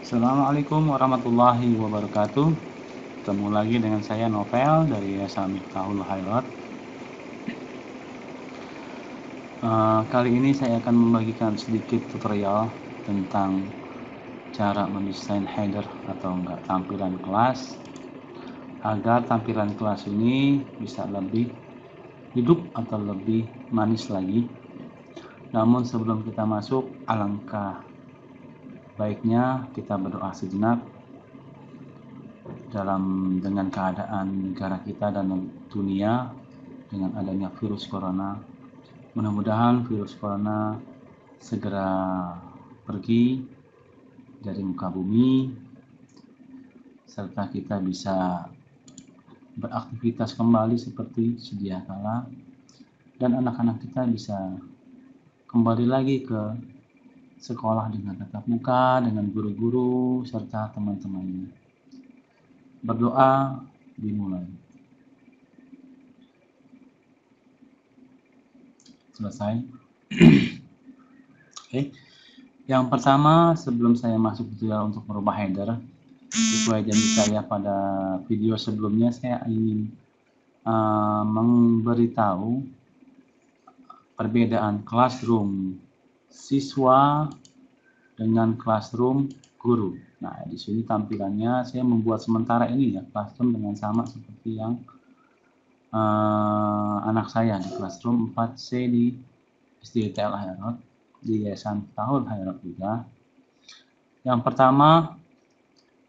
Assalamualaikum warahmatullahi wabarakatuh. Ketemu lagi dengan saya Novel dari Yayasan Miftahul Khairat. Kali ini saya akan membagikan sedikit tutorial tentang cara mendesain header atau enggak tampilan kelas agar tampilan kelas ini bisa lebih hidup atau lebih manis lagi. Namun sebelum kita masuk, alangkah baiknya kita berdoa sejenak dengan keadaan negara kita dan dunia dengan adanya virus corona. Mudah-mudahan virus corona segera pergi dari muka bumi serta kita bisa beraktivitas kembali seperti sedia kala dan anak-anak kita bisa kembali lagi ke sekolah dengan tatap muka dengan guru-guru serta teman-temannya. Berdoa dimulai. Selesai. Oke. Yang pertama, sebelum saya masuk tutorial untuk merubah header, sesuai janji saya pada video sebelumnya, saya ingin memberitahu perbedaan classroom siswa dengan classroom guru. Nah, di sini tampilannya saya membuat sementara ini ya, classroom dengan sama seperti yang anak saya di classroom 4C di SDITL Khairat, di Yayasan Miftahul Khairat juga. Yang pertama,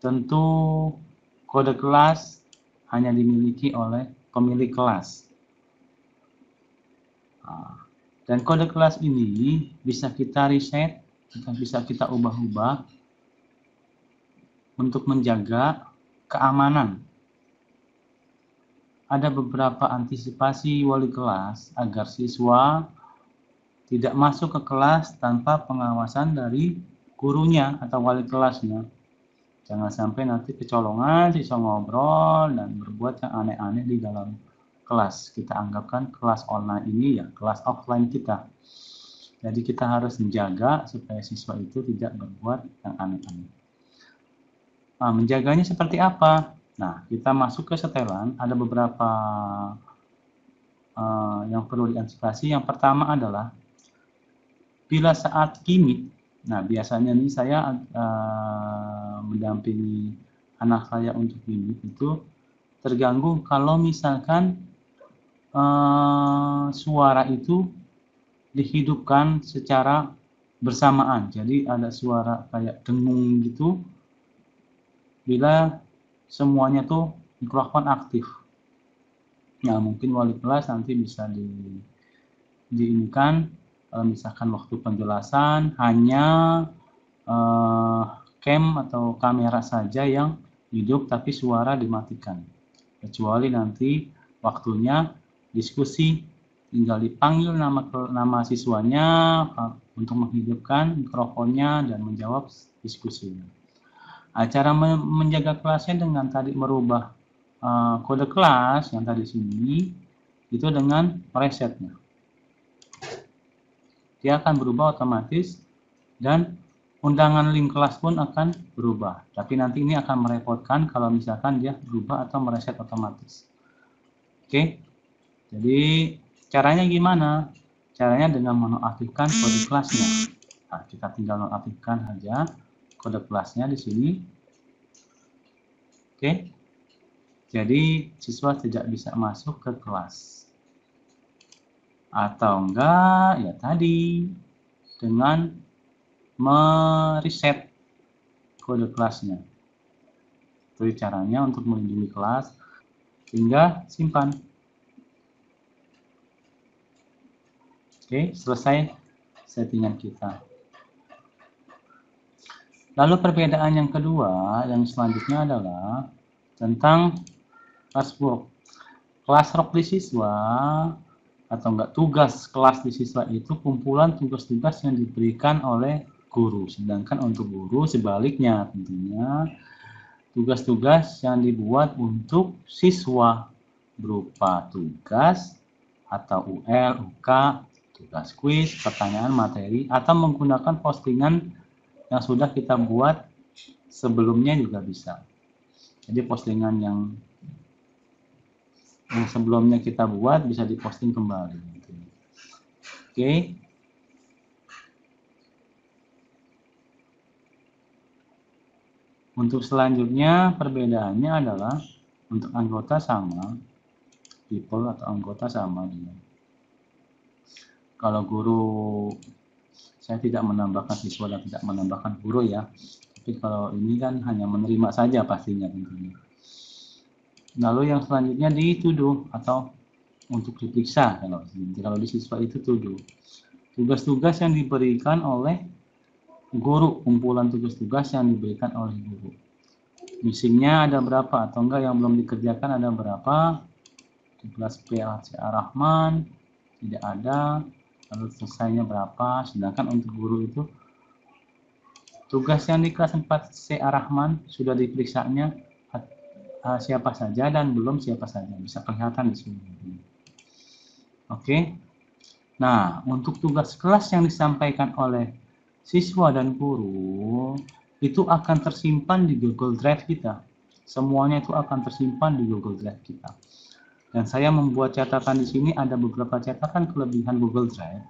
tentu kode kelas hanya dimiliki oleh pemilik kelas. Dan kode kelas ini bisa kita reset, bisa kita ubah-ubah untuk menjaga keamanan. Ada beberapa antisipasi wali kelas agar siswa tidak masuk ke kelas tanpa pengawasan dari gurunya atau wali kelasnya. Jangan sampai nanti kecolongan siswa ngobrol dan berbuat yang aneh-aneh di dalam kelas. Kita anggapkan kelas online ini ya kelas offline kita. Jadi kita harus menjaga supaya siswa itu tidak berbuat yang aneh-aneh. Nah, menjaganya seperti apa? Nah, kita masuk ke setelan, ada beberapa yang perlu diantisipasi. Yang pertama adalah bila saat gimmick, nah biasanya nih saya mendampingi anak saya untuk gimmick itu terganggu kalau misalkan suara itu dihidupkan secara bersamaan. Jadi ada suara kayak dengung gitu bila semuanya tuh mikrofon aktif. Nah, mungkin wali kelas nanti bisa diinikan misalkan waktu penjelasan hanya cam atau kamera saja yang hidup tapi suara dimatikan. Kecuali nanti waktunya diskusi tinggal dipanggil nama siswanya untuk menghidupkan mikrofonnya dan menjawab diskusinya. Cara menjaga kelasnya dengan tadi merubah kode kelas yang tadi sini itu dengan resetnya. Dia akan berubah otomatis dan undangan link kelas pun akan berubah. Tapi nanti ini akan merepotkan kalau misalkan dia berubah atau mereset otomatis. Oke. Jadi caranya gimana? Caranya dengan menonaktifkan kode kelasnya. Nah, kita tinggal nonaktifkan aja kode kelasnya di sini. Oke. Jadi siswa tidak bisa masuk ke kelas. Atau enggak, ya tadi dengan mereset kode kelasnya. Itu caranya untuk melindungi kelas hingga simpan. Oke, selesai settingan kita. Lalu perbedaan yang kedua, yang selanjutnya adalah tentang classwork. Classwork di siswa atau enggak tugas kelas di siswa itu kumpulan tugas-tugas yang diberikan oleh guru. Sedangkan untuk guru sebaliknya tentunya tugas-tugas yang dibuat untuk siswa berupa tugas atau UL, UK, tugas kuis, pertanyaan materi atau menggunakan postingan yang sudah kita buat sebelumnya juga bisa. Jadi postingan yang sebelumnya kita buat bisa diposting kembali. Oke. Untuk selanjutnya perbedaannya adalah untuk anggota sama, people atau anggota sama dia. Kalau guru, saya tidak menambahkan siswa dan tidak menambahkan guru ya. Tapi kalau ini kan hanya menerima saja pastinya tentunya. Lalu yang selanjutnya di to do atau untuk diperiksa. Kalau di siswa itu to do. Tugas-tugas yang diberikan oleh guru, kumpulan tugas-tugas yang diberikan oleh guru. Missingnya ada berapa atau enggak yang belum dikerjakan ada berapa? Tugas PLC Ar-Rahman tidak ada, lalu selesainya berapa? Sedangkan untuk guru itu tugas yang di kelas 4C Ar-Rahman sudah diperiksanya siapa saja dan belum siapa saja, bisa kelihatan di sini. Oke. Nah, untuk tugas kelas yang disampaikan oleh siswa dan guru itu akan tersimpan di Google Drive kita. Semuanya itu akan tersimpan di Google Drive kita. Dan saya membuat catatan di sini, ada beberapa catatan kelebihan Google Drive.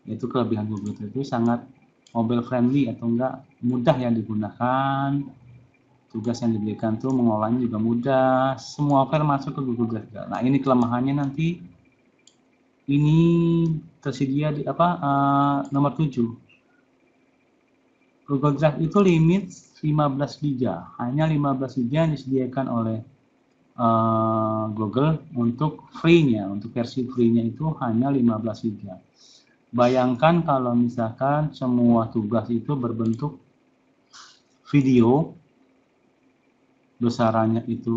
Yaitu kelebihan Google Drive itu sangat mobile friendly atau enggak mudah yang digunakan. Tugas yang diberikan tuh mengolahnya juga mudah. Semua file masuk ke Google Drive. Nah, ini kelemahannya nanti. Ini tersedia di nomor 7. Google Drive itu limit 15 GB. Hanya 15 GB yang disediakan oleh Google untuk free-nya, untuk versi free-nya itu hanya 15 GB. Bayangkan kalau misalkan semua tugas itu berbentuk video, besarannya itu,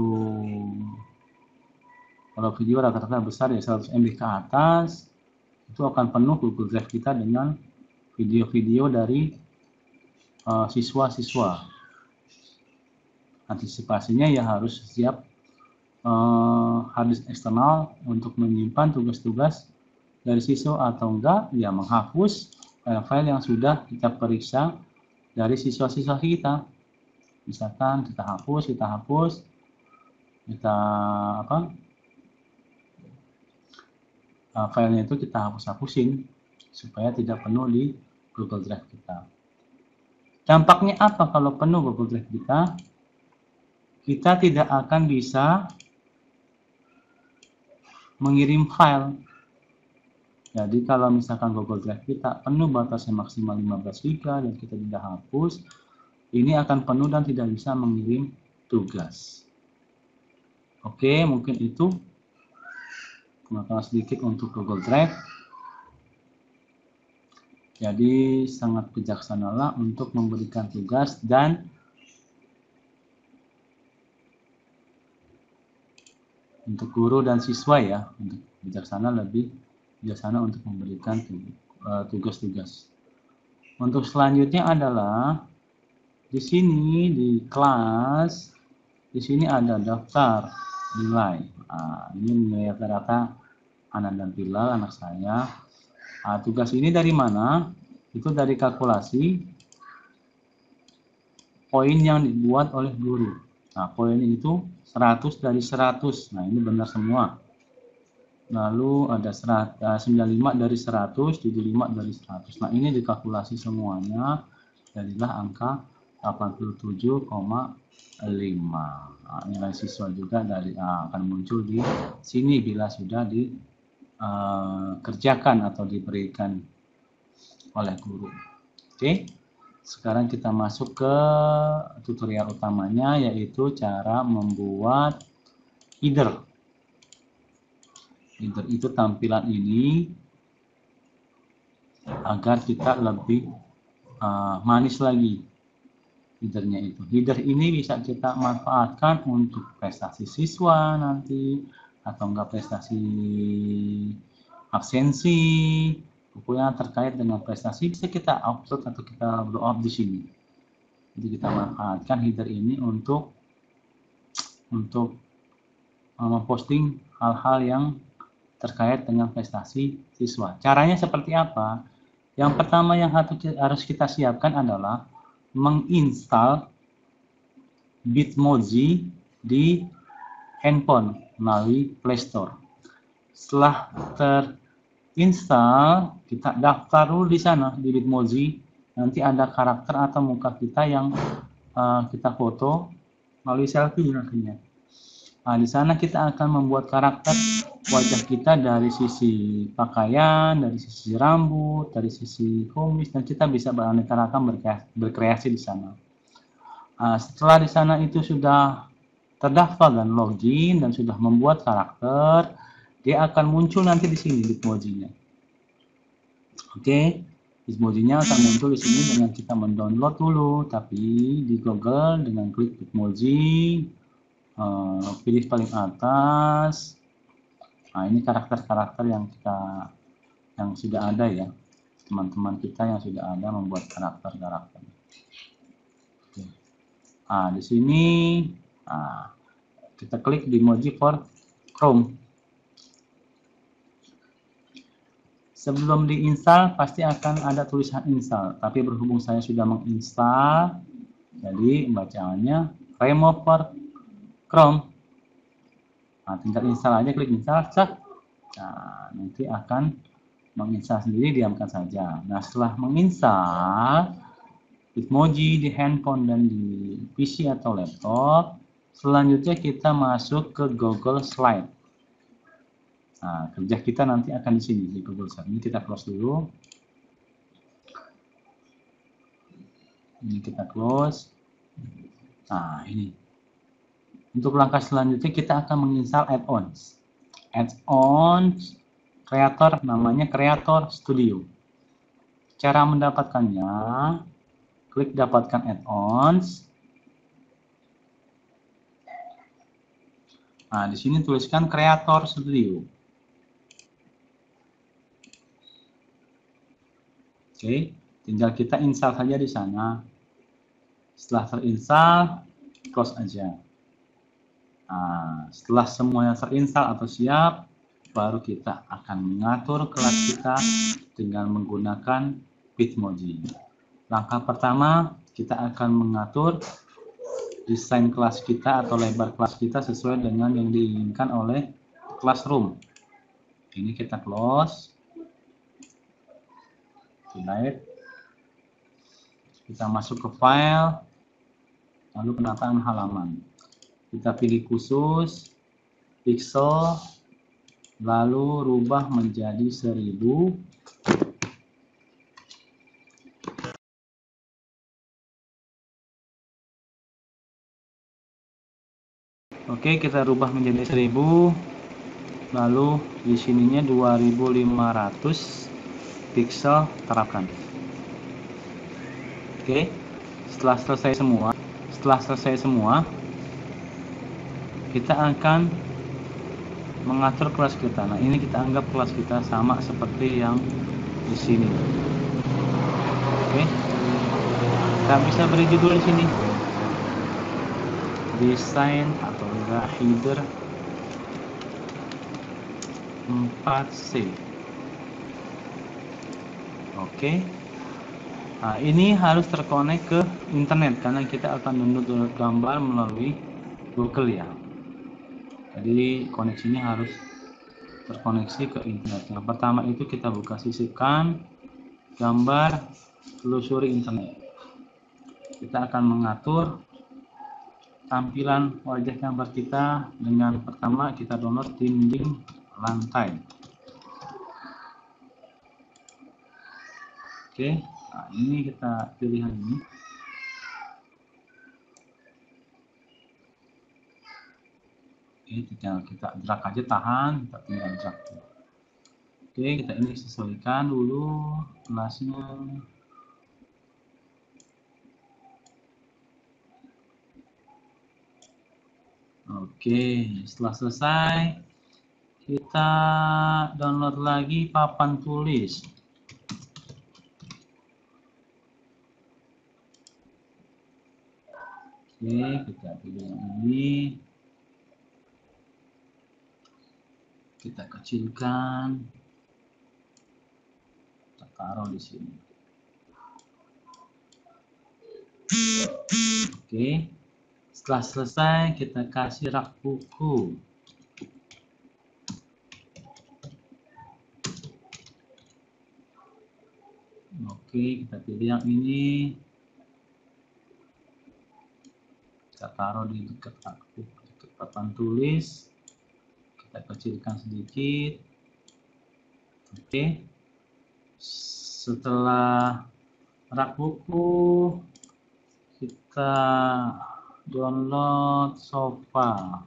kalau video rata-rata besar ya 100 MB ke atas, itu akan penuh Google Drive kita dengan video-video dari siswa-siswa. Antisipasinya ya harus siap hard disk eksternal untuk menyimpan tugas-tugas dari siswa atau enggak ya menghapus file-file yang sudah kita periksa dari siswa-siswa kita. Misalkan kita hapus, filenya itu kita hapus-hapusin supaya tidak penuh di Google Drive kita. Dampaknya apa kalau penuh Google Drive kita? Kita tidak akan bisa mengirim file. Jadi kalau misalkan Google Drive kita penuh batasnya maksimal 15 GB dan kita tidak hapus, ini akan penuh dan tidak bisa mengirim tugas. Oke, mungkin itu pengetahuan sedikit untuk Google Drive. Jadi sangat bijaksanalah untuk memberikan tugas dan untuk guru dan siswa ya, untuk lebih bijaksana untuk memberikan tugas-tugas. Untuk selanjutnya adalah di sini di kelas, di sini ada daftar nilai. Ini nilai rata-rata anak dan Bilal, anak saya. Tugas ini dari mana? Itu dari kalkulasi poin yang dibuat oleh guru. Nah, poin itu 100 dari 100. Nah, ini benar semua. Lalu ada 95 dari 100, 75 dari 100. Nah, ini dikalkulasi semuanya. Jadilah angka 87,5. Nah, nilai siswa juga dari akan muncul di sini bila sudah dikerjakan atau diberikan oleh guru. Oke. Sekarang kita masuk ke tutorial utamanya, yaitu cara membuat header. Header itu tampilan ini agar kita lebih manis lagi headernya itu. Header ini bisa kita manfaatkan untuk prestasi siswa nanti, atau enggak prestasi absensi, pokoknya terkait dengan prestasi bisa kita upload atau kita blow up di sini. Jadi kita manfaatkan header ini untuk memposting hal-hal yang terkait dengan prestasi siswa. Caranya seperti apa? Yang pertama yang harus kita siapkan adalah menginstal Bitmoji di handphone melalui Play Store. Setelah terinstall, kita daftar dulu di sana di Bitmoji. Nanti ada karakter atau muka kita yang kita foto melalui selfie nantinya. Nah, di sana kita akan membuat karakter wajah kita dari sisi pakaian, dari sisi rambut, dari sisi kumis, dan kita bisa beraneka ragam berkreasi di sana. Nah, setelah di sana itu sudah terdaftar dan login dan sudah membuat karakter, dia akan muncul nanti di sini Bitmoji-nya. Oke, Bitmoji-nya akan muncul di sini dengan kita mendownload dulu, tapi di Google dengan klik Bitmoji, pilih paling atas. Nah, ini karakter-karakter yang sudah ada ya, teman-teman kita yang sudah ada membuat karakter-karakter. Oke. Nah, di sini kita klik di Bitmoji for Chrome. Sebelum diinstal pasti akan ada tulisan install, tapi berhubung saya sudah menginstal, jadi bacaannya remove for Chrome. Nah, tinggal install aja, klik install, cek. Nah, nanti akan menginstal sendiri, diamkan saja. Nah, setelah menginstal Bitmoji di handphone dan di PC atau laptop, selanjutnya kita masuk ke Google Slide. Nah, kerja kita nanti akan di sini di Google Slide. Ini kita close dulu. Ini kita close. Nah, ini. Untuk langkah selanjutnya kita akan menginstal add-ons. Add-ons Creator, namanya Creator Studio. Cara mendapatkannya, klik dapatkan add-ons. Nah, di sini tuliskan Creator Studio. Oke, tinggal kita install saja di sana. Setelah terinstall, close aja. Nah, setelah semuanya terinstall atau siap, baru kita akan mengatur kelas kita dengan menggunakan Bitmoji. Langkah pertama, kita akan mengatur desain kelas kita atau lebar kelas kita sesuai dengan yang diinginkan oleh Classroom. Ini kita close. Delete. Kita masuk ke file, lalu penataan halaman. Kita pilih khusus, pixel, lalu rubah menjadi 1000. Oke, kita rubah menjadi 1000. Lalu di sininya 2500 pixel terapkan. Oke, setelah selesai semua, kita akan mengatur kelas kita. Nah, ini kita anggap kelas kita sama seperti yang di sini. Oke, kita bisa beri judul di sini, desain atau enggak header 4C. Oke. Nah, ini harus terkonek ke internet karena kita akan download gambar melalui Google ya. Jadi koneksinya harus terkoneksi ke internet. Yang pertama itu kita buka sisipkan gambar, telusuri internet. Kita akan mengatur tampilan wajah gambar kita dengan pertama kita download dinding lantai. Oke, nah ini kita pilihan ini. Oke, tinggal kita drag aja, tahan, kita tinggal drag. Oke, kita ini sesuaikan dulu kelasnya. Oke, setelah selesai kita download lagi papan tulis. Oke, kita pilih yang ini. Kita kecilkan. Kita taruh di sini. Oke. Setelah selesai, kita kasih rak buku. Oke, kita pilih yang ini. Kita taruh di dekat papan tulis. Kita kecilkan sedikit. Oke. Setelah rak buku, kita download sofa.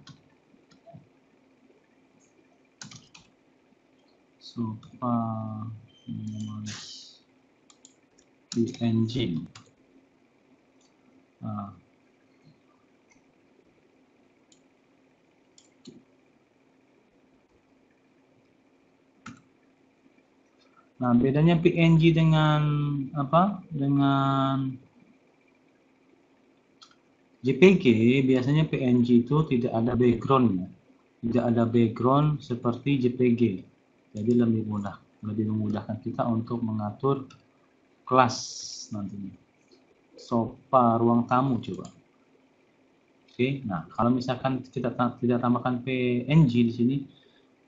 PNG. Nah, bedanya PNG dengan apa? Dengan JPG, biasanya PNG itu tidak ada background, tidak ada background seperti JPG. Jadi lebih memudahkan kita untuk mengatur kelas nantinya. Sofa ruang tamu coba. Oke, nah kalau misalkan kita tidak tambahkan PNG di sini,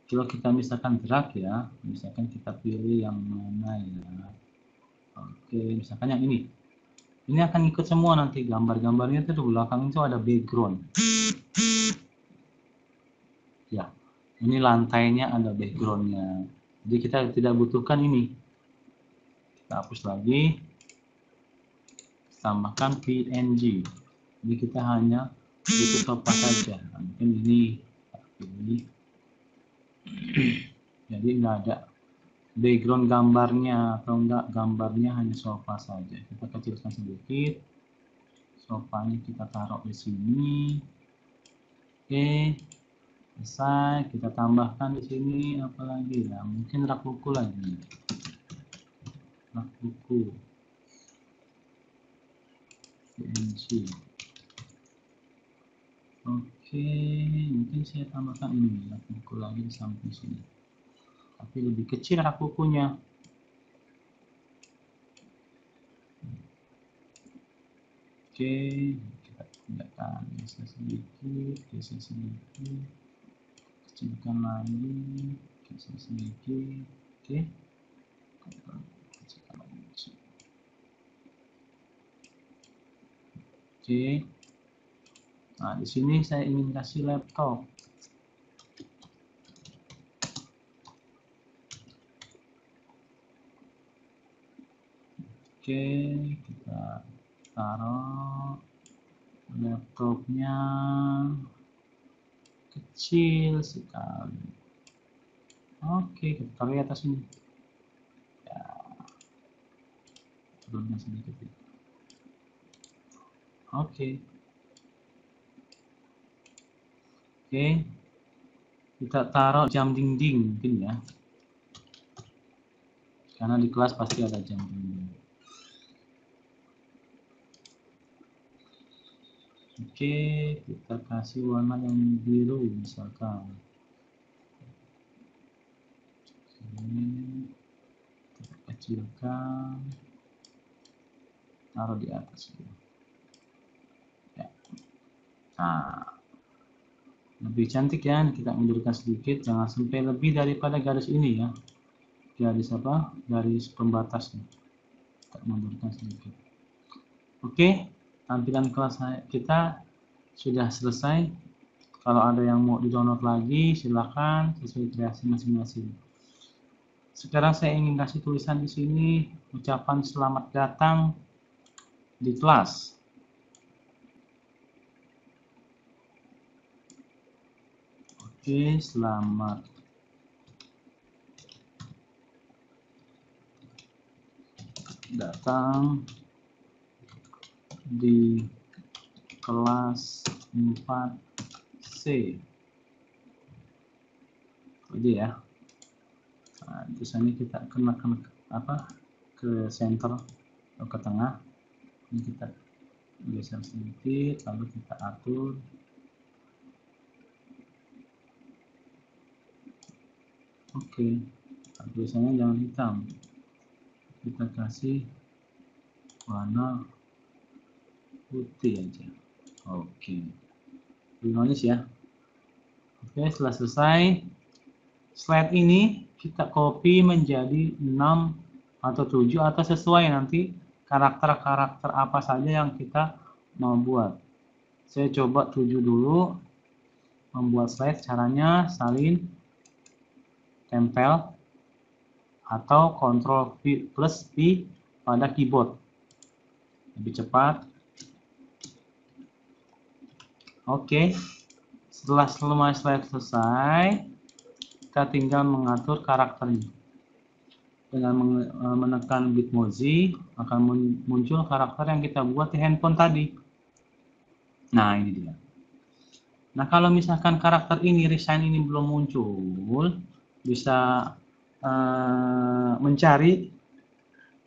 kalau kita misalkan drag ya, misalkan kita pilih yang mana ya. Oke, misalkan yang ini. Ini akan ikut semua nanti gambar-gambarnya itu di belakang itu ada background. Ya, ini lantainya ada backgroundnya. Jadi kita tidak butuhkan ini. Kita hapus lagi. Tambahkan PNG. Jadi kita hanya butuh sofa saja. Mungkin ini. Jadi nggak ada background gambarnya atau enggak, gambarnya hanya sofa saja. Kita kecilkan sedikit. Sofanya kita taruh di sini. Oke. Selesai, kita tambahkan di sini apalagi ya, mungkin rak buku lagi. Rak buku. PNG. Oke, mungkin saya tambahkan ini rak buku lagi di samping sini. Tapi lebih kecil rak bukunya. Oke, kita pindahkan, geser sedikit, kecilkan lagi, geser sedikit. Oke. Kecilkan lagi. Oke. Nah, di sini saya ingin kasih laptop. Oke, kita taruh laptopnya kecil sekali. Oke, kita taruh di atas ini. Ya, turunkan sedikit. Oke. Oke, kita taruh jam dinding mungkin ya. Karena di kelas pasti ada jam dinding. Oke, kita kasih warna yang biru misalkan. Ini kita kecilkan, taruh di atas. Ya. Nah, lebih cantik ya, kita mundurkan sedikit, jangan sampai lebih daripada garis ini ya. Garis apa? Garis pembatasnya. Kita mundurkan sedikit. Oke, tampilan kelas kita sudah selesai. Kalau ada yang mau di-download lagi, silakan sesuai kreasi masing-masing. Sekarang saya ingin kasih tulisan di sini, ucapan selamat datang di kelas. Oke, selamat datang di kelas 4C. Jadi ya. Nah, tulisannya kita kenakan apa ke center atau ke tengah. Ini kita geser sedikit, lalu kita atur. Oke, tulisannya jangan hitam. Kita kasih warna putih aja. Oke, dinonis ya. Oke, setelah selesai, slide ini kita copy menjadi 6 atau 7 atau sesuai nanti karakter-karakter apa saja yang kita mau buat. Saya coba 7 dulu. Membuat slide caranya salin tempel atau Ctrl V plus P pada keyboard. Lebih cepat. Oke, setelah semua slide selesai, kita tinggal mengatur karakternya. Dengan menekan Bitmoji, akan muncul karakter yang kita buat di handphone tadi. Nah, ini dia. Nah, kalau misalkan karakter ini, resign ini belum muncul, bisa mencari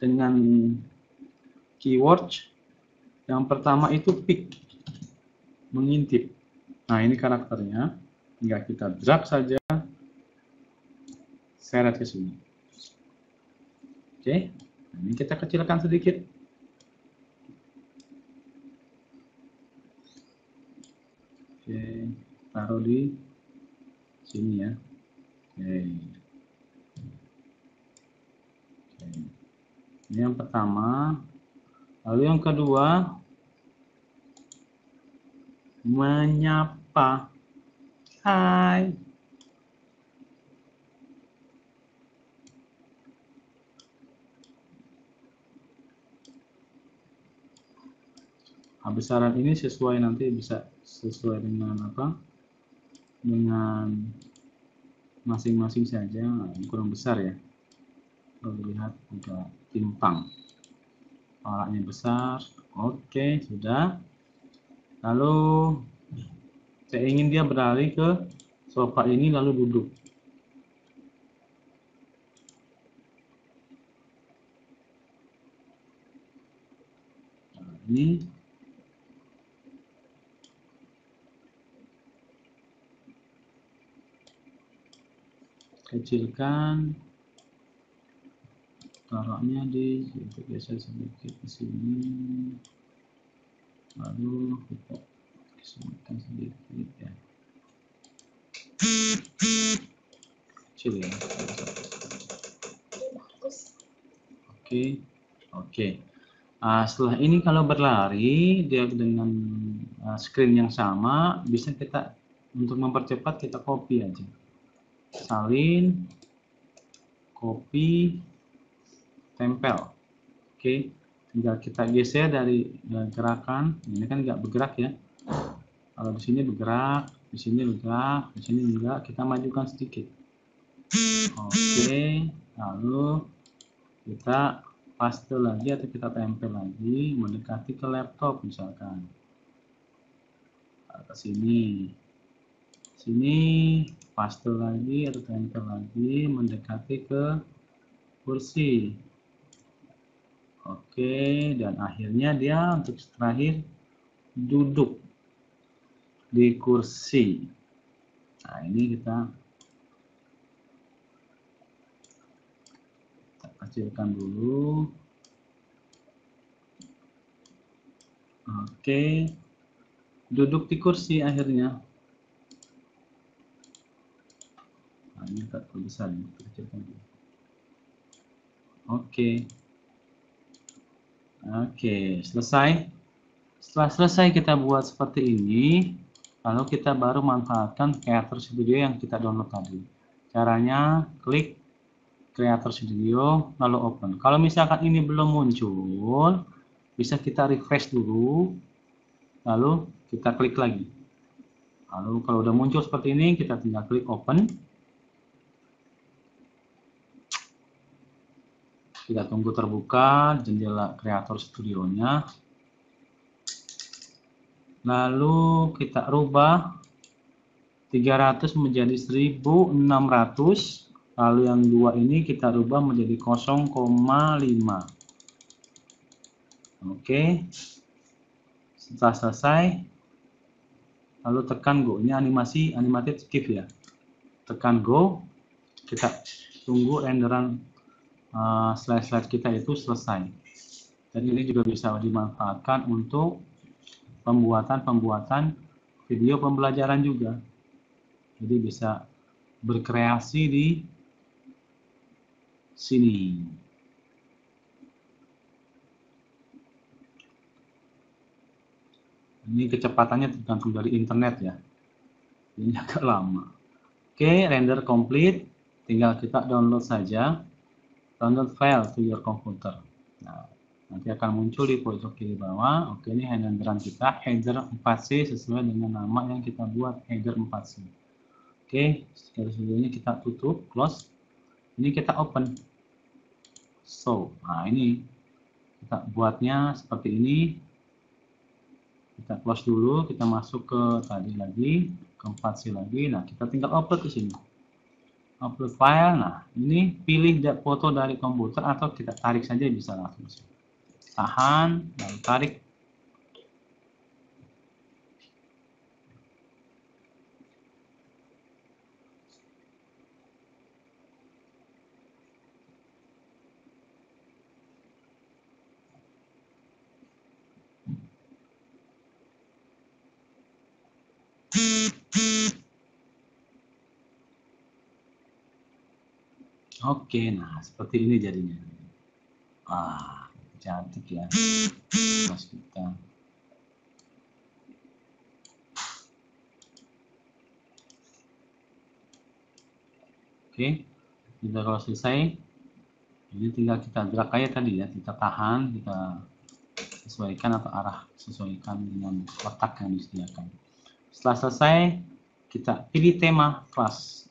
dengan keyword. Yang pertama itu pick, mengintip. Nah, ini karakternya. Tinggal kita drag saja, seret ke sini. Oke, ini kita kecilkan sedikit. Oke, taruh di sini ya. Oke. Ini yang pertama. Lalu yang kedua, menyapa. Hai. Besaran ini sesuai, nanti bisa sesuai dengan apa? Dengan masing-masing saja, kurang besar ya. Kalau dilihat agak timpang. Kepalanya besar. Oke, sudah. Lalu saya ingin dia beralih ke sofa ini lalu duduk. Nah, ini kecilkan, taruhnya di, kita geser sedikit ke sini, lalu kita kesulitan sedikit ya, kecil ya. Oke. Setelah ini kalau berlari dia dengan screen yang sama, bisa kita untuk mempercepat kita copy aja, salin, copy, tempel. Oke, tinggal kita geser dari gerakan. Ini kan nggak bergerak ya. Kalau di sini bergerak, di sini bergerak, di sini enggak. Kita majukan sedikit. Oke, lalu kita paste lagi atau kita tempel lagi, mendekati ke laptop misalkan. Ke sini, paste lagi atau tempel lagi, mendekati ke kursi. Oke, dan akhirnya dia untuk terakhir duduk di kursi. Nah, ini kita kecilkan dulu. Oke, duduk di kursi akhirnya. Nah, ini agak besar, kita kecilkan dulu. Oke, selesai. Setelah selesai kita buat seperti ini, lalu kita baru manfaatkan Creator Studio yang kita download tadi. Caranya klik Creator Studio lalu open. Kalau misalkan ini belum muncul, bisa kita refresh dulu, lalu kita klik lagi. Lalu kalau udah muncul seperti ini, kita tinggal klik open. Kita tunggu terbuka jendela Creator Studio-nya. Lalu kita rubah 300 menjadi 1600. Lalu yang dua ini kita rubah menjadi 0,5. Oke. Setelah selesai, lalu tekan go. Ini animated skip ya. Tekan go. Kita tunggu renderan slide-slide kita itu selesai. Dan ini juga bisa dimanfaatkan untuk pembuatan video pembelajaran juga. Jadi bisa berkreasi di sini. Ini kecepatannya tergantung dari internet ya. Ini agak lama. Oke, render complete. Tinggal kita download saja. Download file to your computer. Nah, nanti akan muncul di pojok kiri bawah. Oke, ini renderan kita header 4C sesuai dengan nama yang kita buat, header 4C. Oke, selanjutnya kita tutup, close. Ini kita open. So, nah ini kita buatnya seperti ini. Kita close dulu, kita masuk ke tadi lagi, ke 4C lagi. Nah, kita tinggal upload di sini. Upload file. Nah, ini pilih foto dari komputer atau kita tarik saja bisa langsung. Tahan, lalu tarik. Oke, nah seperti ini jadinya. Wah, cantik ya. Terus kita. Oke, kita kalau selesai, jadi tinggal kita drag aja tadi ya, kita tahan, kita sesuaikan atau arah sesuaikan dengan kotak yang disediakan. Setelah selesai, kita pilih tema kelas.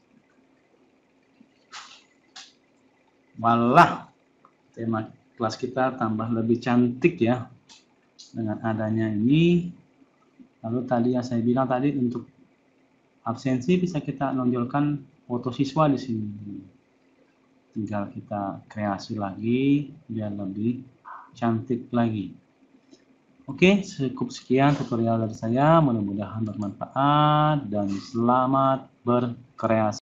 Walah, tema kelas kita tambah lebih cantik ya dengan adanya ini. Lalu tadi yang saya bilang tadi untuk absensi bisa kita nonjolkan foto siswa di sini. Tinggal kita kreasi lagi biar lebih cantik lagi. Oke, cukup sekian tutorial dari saya. Mudah-mudahan bermanfaat dan selamat berkreasi.